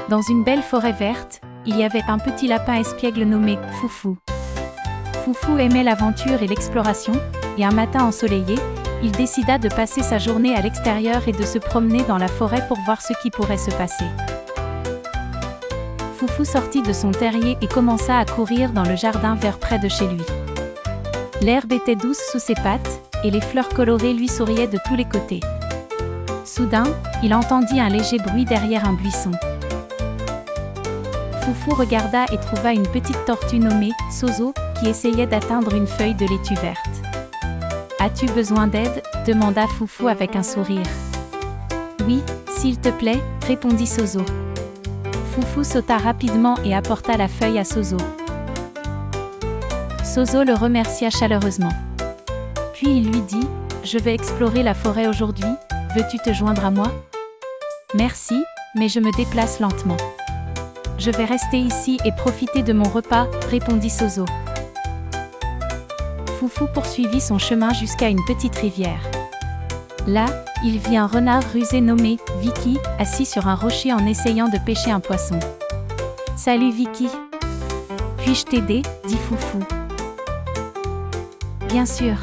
Dans une belle forêt verte, il y avait un petit lapin espiègle nommé Foufou. Foufou aimait l'aventure et l'exploration, et un matin ensoleillé, il décida de passer sa journée à l'extérieur et de se promener dans la forêt pour voir ce qui pourrait se passer. Foufou sortit de son terrier et commença à courir dans le jardin vers près de chez lui. L'herbe était douce sous ses pattes, et les fleurs colorées lui souriaient de tous les côtés. Soudain, il entendit un léger bruit derrière un buisson. Foufou regarda et trouva une petite tortue nommée Soso, qui essayait d'atteindre une feuille de laitue verte. « As-tu besoin d'aide ?» demanda Foufou avec un sourire. « Oui, s'il te plaît » répondit Soso. Foufou sauta rapidement et apporta la feuille à Soso. Soso le remercia chaleureusement. Puis il lui dit « Je vais explorer la forêt aujourd'hui, veux-tu te joindre à moi ?»« Merci, mais je me déplace lentement. »« Je vais rester ici et profiter de mon repas, » répondit Soso. Foufou poursuivit son chemin jusqu'à une petite rivière. Là, il vit un renard rusé nommé Vicky, assis sur un rocher en essayant de pêcher un poisson. « Salut Vicky. Puis-je t'aider ?» dit Foufou. « Bien sûr.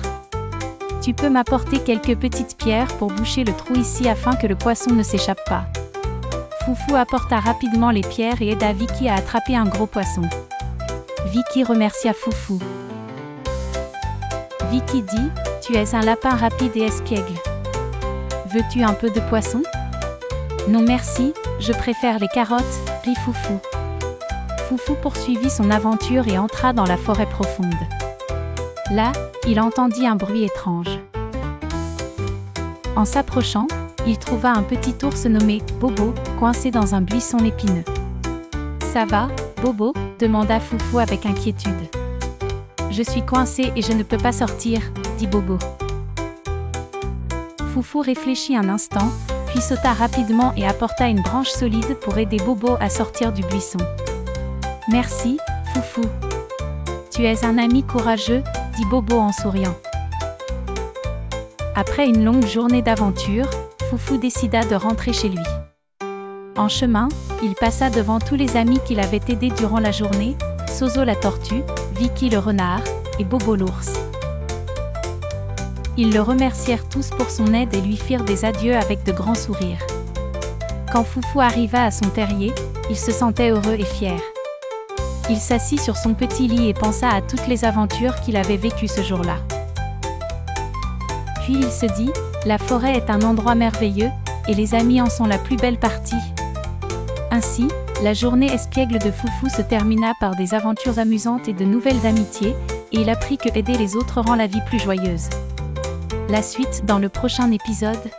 Tu peux m'apporter quelques petites pierres pour boucher le trou ici afin que le poisson ne s'échappe pas. » Foufou apporta rapidement les pierres et aida Vicky à attraper un gros poisson. Vicky remercia Foufou. Vicky dit « Tu es un lapin rapide et espiègle. Veux-tu un peu de poisson ?»« Non merci, je préfère les carottes, » rit Foufou. Foufou poursuivit son aventure et entra dans la forêt profonde. Là, il entendit un bruit étrange. En s'approchant, il trouva un petit ours nommé Bobo, coincé dans un buisson épineux. « Ça va, Bobo ?» demanda Foufou avec inquiétude. « Je suis coincé et je ne peux pas sortir, » dit Bobo. Foufou réfléchit un instant, puis sauta rapidement et apporta une branche solide pour aider Bobo à sortir du buisson. « Merci, Foufou. Tu es un ami courageux, » dit Bobo en souriant. Après une longue journée d'aventure, Foufou décida de rentrer chez lui. En chemin, il passa devant tous les amis qui l'avaient aidé durant la journée, Soso la tortue, Vicky le renard, et Bobo l'ours. Ils le remercièrent tous pour son aide et lui firent des adieux avec de grands sourires. Quand Foufou arriva à son terrier, il se sentait heureux et fier. Il s'assit sur son petit lit et pensa à toutes les aventures qu'il avait vécues ce jour-là. Puis il se dit, la forêt est un endroit merveilleux, et les amis en sont la plus belle partie. Ainsi, la journée espiègle de Foufou se termina par des aventures amusantes et de nouvelles amitiés, et il apprit que aider les autres rend la vie plus joyeuse. La suite dans le prochain épisode.